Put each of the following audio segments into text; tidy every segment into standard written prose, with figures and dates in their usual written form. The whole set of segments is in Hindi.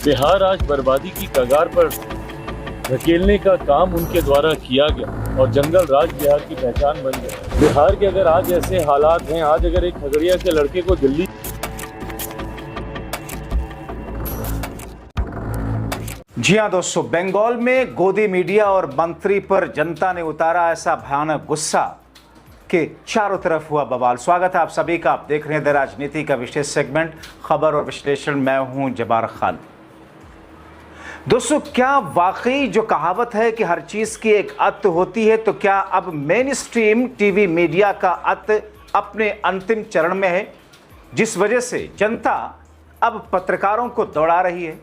बिहार आज बर्बादी की कगार पर धकेलने का काम उनके द्वारा किया गया और जंगल राज बिहार की पहचान बन गया। बिहार के अगर आज ऐसे हालात हैं, आज अगर एक खगड़िया के लड़के को दिल्ली जी हाँ दोस्तों, बंगाल में गोदी मीडिया और मंत्री पर जनता ने उतारा ऐसा भयानक गुस्सा कि चारों तरफ हुआ बवाल। स्वागत है आप सभी का। आप देख रहे हैं द राजनीति का विशेष सेगमेंट खबर और विश्लेषण। मैं हूं जबार खान। दोस्तों, क्या वाकई जो कहावत है कि हर चीज की एक अंत होती है, तो क्या अब मेन स्ट्रीम टीवी मीडिया का अंत अपने अंतिम चरण में है, जिस वजह से जनता अब पत्रकारों को दौड़ा रही है।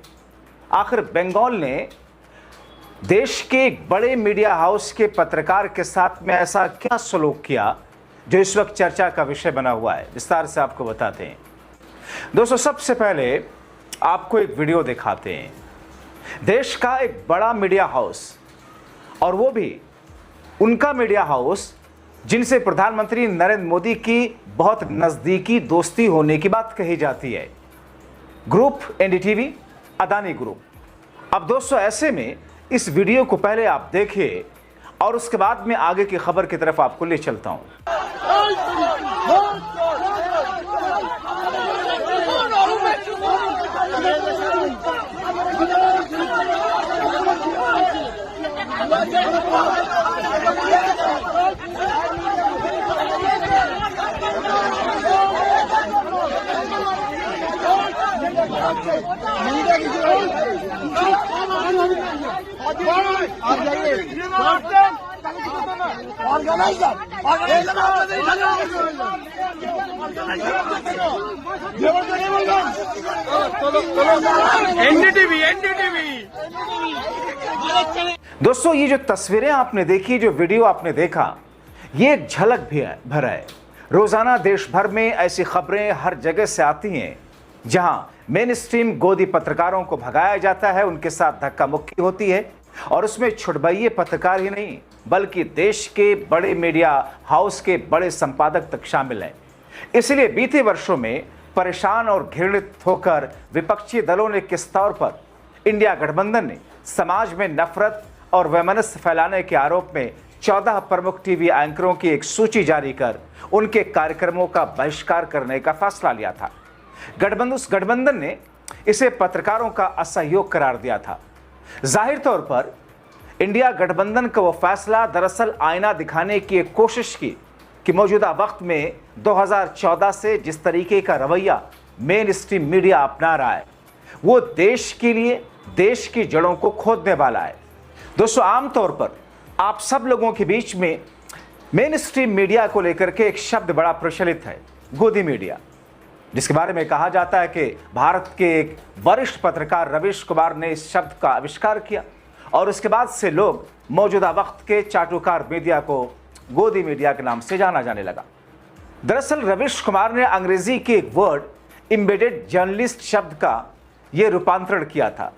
आखिर बंगाल ने देश के एक बड़े मीडिया हाउस के पत्रकार के साथ में ऐसा क्या सलूक किया जो इस वक्त चर्चा का विषय बना हुआ है, विस्तार से आपको बताते हैं। दोस्तों, सबसे पहले आपको एक वीडियो दिखाते हैं। देश का एक बड़ा मीडिया हाउस, और वो भी उनका मीडिया हाउस जिनसे प्रधानमंत्री नरेंद्र मोदी की बहुत नज़दीकी दोस्ती होने की बात कही जाती है, ग्रुप एनडीटीवी, अदानी ग्रुप। अब दोस्तों, ऐसे में इस वीडियो को पहले आप देखिए और उसके बाद में आगे की खबर की तरफ आपको ले चलता हूं। दोस्तों, ये जो तस्वीरें आपने देखी, जो वीडियो आपने देखा, ये एक झलक भी भर है। रोजाना देश भर में ऐसी खबरें हर जगह से आती हैं जहां मेन स्ट्रीम गोदी पत्रकारों को भगाया जाता है, उनके साथ धक्का मुक्की होती है, और उसमें छुटभइये पत्रकार ही नहीं बल्कि देश के बड़े मीडिया हाउस के बड़े संपादक तक शामिल हैं। इसलिए बीते वर्षों में परेशान और घृणित होकर विपक्षी दलों ने किस तौर पर इंडिया गठबंधन ने समाज में नफरत और वैमनस्य फैलाने के आरोप में 14 प्रमुख टीवी एंकरों की एक सूची जारी कर उनके कार्यक्रमों का बहिष्कार करने का फैसला लिया था। गठबंधन ने इसे पत्रकारों का असहयोग करार दिया था। जाहिर तौर पर इंडिया गठबंधन का वो फैसला दरअसल आईना दिखाने की एक कोशिश की कि मौजूदा वक्त में 2014 से जिस तरीके का रवैया मेन स्ट्रीम मीडिया अपना रहा है, वो देश के लिए देश की जड़ों को खोदने वाला है। दोस्तों, आमतौर पर आप सब लोगों के बीच में मेन स्ट्रीम मीडिया को लेकर के एक शब्द बड़ा प्रचलित है, गोदी मीडिया, जिसके बारे में कहा जाता है कि भारत के एक वरिष्ठ पत्रकार रवीश कुमार ने इस शब्द का आविष्कार किया और उसके बाद से लोग मौजूदा वक्त के चाटुकार मीडिया को गोदी मीडिया के नाम से जाना जाने लगा। दरअसल रवीश कुमार ने अंग्रेजी के एक वर्ड एम्बेडेड जर्नलिस्ट शब्द का यह रूपांतरण किया था,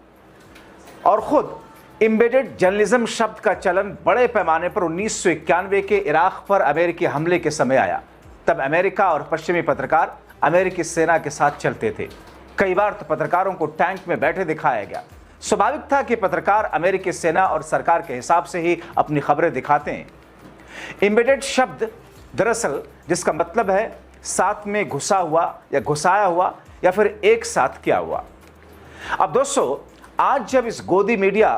और खुद एम्बेडेड जर्नलिज्म शब्द का चलन बड़े पैमाने पर 1991 के इराक पर अमेरिकी हमले के समय आया। तब अमेरिका और पश्चिमी पत्रकार अमेरिकी सेना के साथ चलते थे। कई बार तो पत्रकारों को टैंक में बैठे दिखाया गया। स्वाभाविक था कि पत्रकार अमेरिकी सेना और सरकार के हिसाब से ही अपनी खबरें दिखाते हैं। एम्बेडेड शब्द दरअसल जिसका मतलब है साथ में घुसा हुआ या घुसाया हुआ या फिर एक साथ किया हुआ। अब दोस्तों, आज जब इस गोदी मीडिया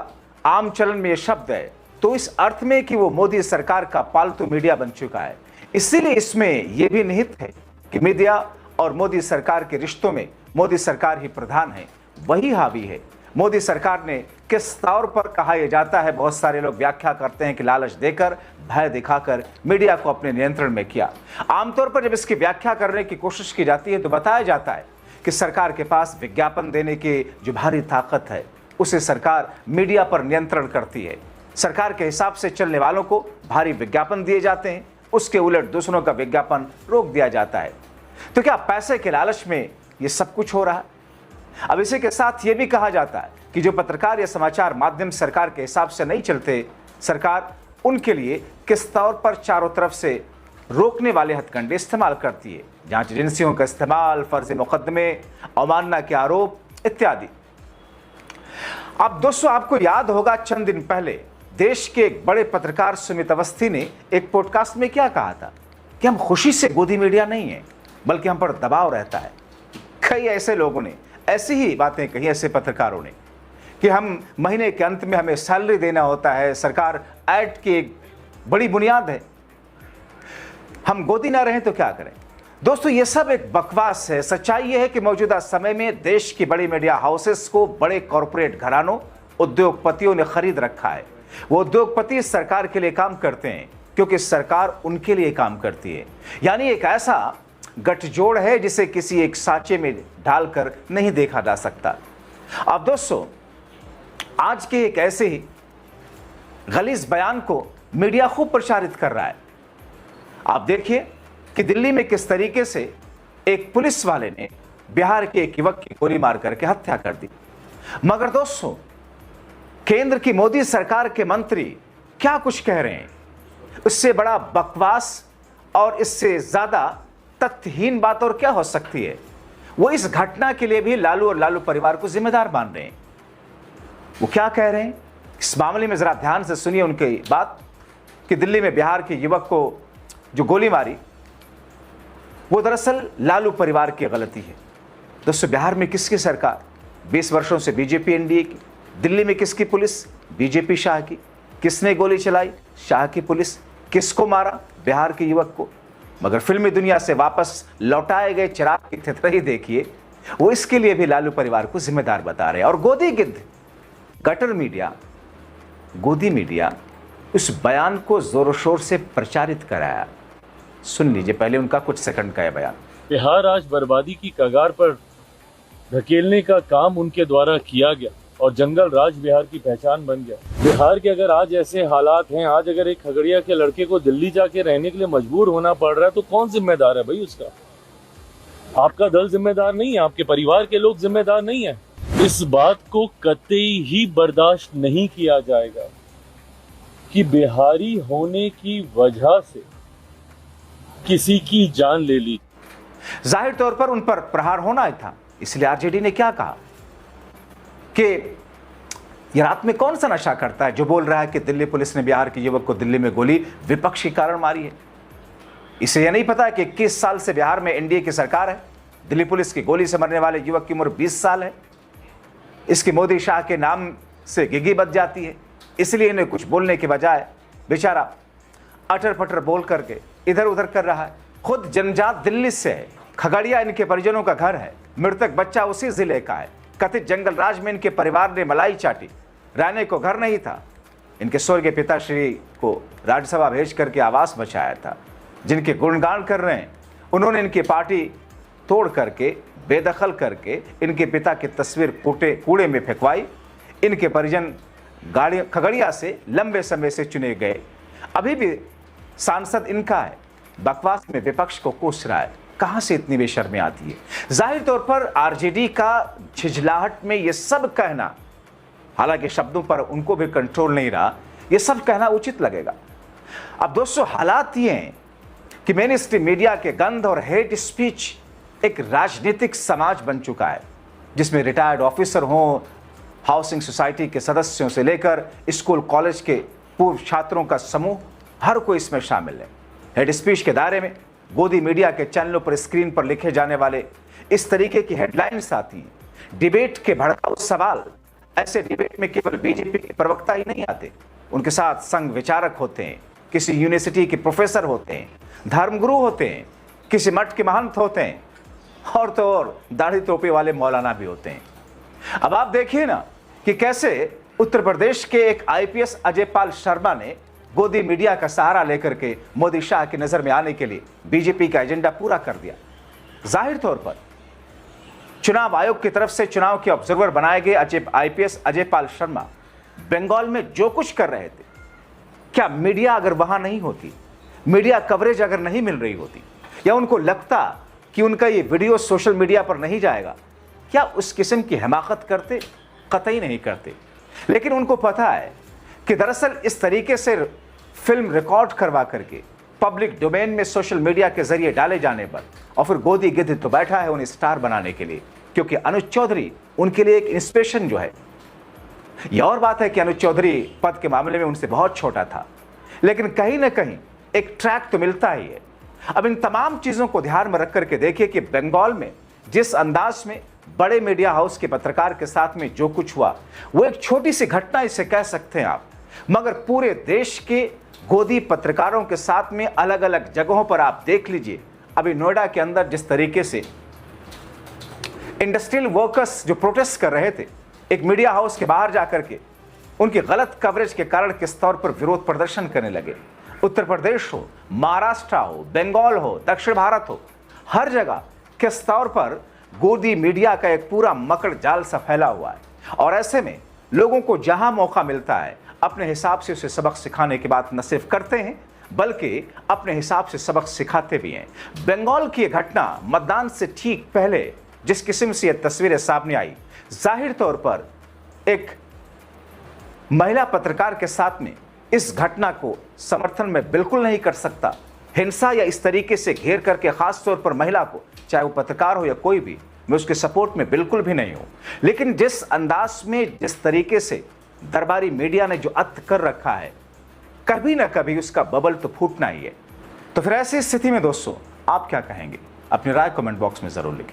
आम चलन में यह शब्द है, तो इस अर्थ में कि वो मोदी सरकार का पालतू मीडिया बन चुका है। इसीलिए इसमें यह भी निहित है कि मीडिया और मोदी सरकार के रिश्तों में मोदी सरकार ही प्रधान है, वही हावी है। मोदी सरकार ने किस तौर पर कहा यह जाता है, बहुत सारे लोग व्याख्या करते हैं कि लालच देकर, भय दिखाकर मीडिया को अपने नियंत्रण में किया। आमतौर पर जब इसकी व्याख्या करने की कोशिश की जाती है तो बताया जाता है कि सरकार के पास विज्ञापन देने की जो भारी ताकत है, उसे सरकार मीडिया पर नियंत्रण करती है। सरकार के हिसाब से चलने वालों को भारी विज्ञापन दिए जाते हैं, उसके उलट दूसरों का विज्ञापन रोक दिया जाता है। तो क्या पैसे के लालच में यह सब कुछ हो रहा है? अब इसी के साथ यह भी कहा जाता है कि जो पत्रकार या समाचार माध्यम सरकार के हिसाब से नहीं चलते, सरकार उनके लिए किस तौर पर चारों तरफ से रोकने वाले हथकंडे इस्तेमाल करती है। जांच एजेंसियों का इस्तेमाल, फर्जी मुकदमे, अवमानना के आरोप इत्यादि। अब दोस्तों, आपको याद होगा चंद दिन पहले देश के एक बड़े पत्रकार सुमित अवस्थी ने एक पॉडकास्ट में क्या कहा था कि हम खुशी से गोदी मीडिया नहीं है, बल्कि हम पर दबाव रहता है। कई ऐसे लोगों ने ऐसी ही बातें कही, ऐसे पत्रकारों ने, कि हम महीने के अंत में हमें सैलरी देना होता है, सरकार ऐड की एक बड़ी बुनियाद है, हम गोदी ना रहें तो क्या करें। दोस्तों, ये सब एक बकवास है। सच्चाई ये है कि मौजूदा समय में देश की बड़ी मीडिया हाउसेस को बड़े कॉरपोरेट घरानों, उद्योगपतियों ने खरीद रखा है। वो उद्योगपति सरकार के लिए काम करते हैं क्योंकि सरकार उनके लिए काम करती है। यानी एक ऐसा गठजोड़ है जिसे किसी एक सांचे में ढालकर नहीं देखा जा सकता। अब दोस्तों, आज के एक ऐसे ही गलीज बयान को मीडिया खूब प्रचारित कर रहा है। आप देखिए कि दिल्ली में किस तरीके से एक पुलिस वाले ने बिहार के एक युवक की गोली मार करके हत्या कर दी। मगर दोस्तों, केंद्र की मोदी सरकार के मंत्री क्या कुछ कह रहे हैं, उससे बड़ा बकवास और इससे ज्यादा तथ्यहीन बात और क्या हो सकती है। वो इस घटना के लिए भी लालू और लालू परिवार को जिम्मेदार मान रहे हैं। वो क्या कह रहे हैं इस मामले में, जरा ध्यान से सुनिए उनकी बात कि दिल्ली में बिहार के युवक को जो गोली मारी वो दरअसल लालू परिवार की गलती है। दोस्तों, बिहार में किसकी सरकार? 20 वर्षों से बीजेपी एनडीए की। दिल्ली में किसकी पुलिस? बीजेपी शाह की। किसने गोली चलाई? शाह की पुलिस। किसको मारा? बिहार के युवक को। मगर फिल्मी दुनिया से वापस लौटाए गए चिराग की थितरही देखिए, वो इसके लिए भी लालू परिवार को जिम्मेदार बता रहे हैं। और गोदी गिद्ध, गटर मीडिया, गोदी मीडिया उस बयान को जोरों शोर से प्रचारित कराया। सुन लीजिए पहले उनका कुछ सेकंड का यह बयान। बिहार आज बर्बादी की कगार पर धकेलने का काम उनके द्वारा किया गया और जंगल राज बिहार की पहचान बन गया। बिहार के अगर आज ऐसे हालात हैं, आज अगर एक खगड़िया के लड़के को दिल्ली जाके रहने के लिए मजबूर होना पड़ रहा है, तो कौन जिम्मेदार है भाई उसका? आपका दल जिम्मेदार नहीं है, आपके परिवार के लोग जिम्मेदार नहीं है। इस बात को कतई ही बर्दाश्त नहीं किया जाएगा कि बिहारी होने की वजह से किसी की जान ले ली। जाहिर तौर पर उन पर प्रहार होना ही था, इसलिए आरजेडी ने क्या कहा कि यह रात में कौन सा नशा करता है जो बोल रहा है कि दिल्ली पुलिस ने बिहार के युवक को दिल्ली में गोली विपक्ष के कारण मारी है। इसे यह नहीं पता कि 21 साल से बिहार में एनडीए की सरकार है। दिल्ली पुलिस की गोली से मरने वाले युवक की उम्र 20 साल है। इसकी मोदी शाह के नाम से गिगी बच जाती है, इसलिए इन्हें कुछ बोलने के बजाय बेचारा अटर पटर बोल करके इधर उधर कर रहा है। खुद जन्मजात दिल्ली से है, खगड़िया इनके परिजनों का घर है, मृतक बच्चा उसी जिले का है। कथित जंगल राज में इनके परिवार ने मलाई चाटी, रहने को घर नहीं था। इनके स्वर्गीय पिताश्री को राज्यसभा भेज करके आवास बचाया था। जिनके गुणगान कर रहे हैं, उन्होंने इनकी पार्टी तोड़ करके, बेदखल करके इनके पिता की तस्वीर कूड़े में फेंकवाई। इनके परिजन खगड़िया से लंबे समय से चुने गए, अभी भी सांसद इनका है। बकवास में विपक्ष को कोस रहा है। कहां से इतनी बेशर्मी आती है? जाहिर तौर पर आरजेडी का झिझलाहट में ये सब कहना, हालांकि शब्दों पर उनको भी कंट्रोल नहीं रहा, ये सब कहना उचित लगेगा। अब दोस्तों, हालात ये हैं कि मेन स्ट्रीम मीडिया के गंध और हेट स्पीच एक राजनीतिक समाज बन चुका है, जिसमें रिटायर्ड ऑफिसर हों, हाउसिंग सोसाइटी के सदस्यों से लेकर स्कूल कॉलेज के पूर्व छात्रों का समूह, हर कोई इसमें शामिल है। हेड स्पीच के दायरे में गोदी मीडिया के चैनलों पर स्क्रीन पर लिखे जाने वाले इस तरीके की हेडलाइंस आती हैं। डिबेट के भड़काऊ सवाल, ऐसे डिबेट में केवल बीजेपी के प्रवक्ता ही नहीं आते, उनके साथ संघ विचारक होते हैं, किसी यूनिवर्सिटी के प्रोफेसर होते हैं, धर्मगुरु होते हैं, किसी मठ के महंत होते हैं, और तो और दाढ़ी टोपी वाले मौलाना भी होते हैं। अब आप देखिए ना कि कैसे उत्तर प्रदेश के एक आईपीएस अजय पाल शर्मा ने गोदी मीडिया का सहारा लेकर के मोदी शाह की नजर में आने के लिए बीजेपी का एजेंडा पूरा कर दिया। जाहिर तौर पर चुनाव आयोग की तरफ से चुनाव के ऑब्जर्वर बनाए गए आईपीएस अजय पाल शर्मा बंगाल में जो कुछ कर रहे थे, क्या मीडिया अगर वहां नहीं होती, मीडिया कवरेज अगर नहीं मिल रही होती, या उनको लगता कि उनका ये वीडियो सोशल मीडिया पर नहीं जाएगा, क्या उस किस्म की हिमाकत करते? कतई नहीं करते। लेकिन उनको पता है कि दरअसल इस तरीके से फिल्म रिकॉर्ड करवा करके पब्लिक डोमेन में सोशल मीडिया के जरिए डाले जाने पर, और फिर गोदी गिद्ध तो बैठा है उन्हें स्टार बनाने के लिए, क्योंकि अनुज चौधरी उनके लिए एक इंस्पिरेशन जो है। यह और बात है कि अनुज चौधरी पद के मामले में उनसे बहुत छोटा था, लेकिन कहीं ना कहीं एक ट्रैक तो मिलता ही है। अब इन तमाम चीजों को ध्यान में रख करके देखिए कि बंगाल में जिस अंदाज में बड़े मीडिया हाउस के पत्रकार के साथ में जो कुछ हुआ वो एक छोटी सी घटना इसे कह सकते हैं आप, मगर पूरे देश के गोदी पत्रकारों के साथ में अलग अलग जगहों पर आप देख लीजिए। अभी नोएडा के अंदर जिस तरीके से इंडस्ट्रियल वर्कर्स जो प्रोटेस्ट कर रहे थे, एक मीडिया हाउस के बाहर जाकर के उनकी गलत कवरेज के कारण किस तौर पर विरोध प्रदर्शन करने लगे। उत्तर प्रदेश हो, महाराष्ट्र हो, बंगाल हो, दक्षिण भारत हो, हर जगह किस तौर पर गोदी मीडिया का एक पूरा मकड़ जाल सा फैला हुआ है। और ऐसे में लोगों को जहां मौका मिलता है अपने हिसाब से उसे सबक सिखाने की बात न सिर्फ करते हैं बल्कि अपने हिसाब से सबक सिखाते भी हैं। बंगाल की यह घटना मतदान से ठीक पहले जिस किस्म से यह तस्वीरें सामने आई, जाहिर तौर पर एक महिला पत्रकार के साथ में इस घटना को समर्थन में बिल्कुल नहीं कर सकता। हिंसा या इस तरीके से घेर करके खास तौर पर महिला को, चाहे वो पत्रकार हो या कोई भी, मैं उसके सपोर्ट में बिल्कुल भी नहीं हूं। लेकिन जिस अंदाज में, जिस तरीके से दरबारी मीडिया ने जो अत कर रखा है, कभी ना कभी उसका बबल तो फूटना ही है। तो फिर ऐसी स्थिति में दोस्तों आप क्या कहेंगे? अपनी राय कमेंट बॉक्स में जरूर लिखें।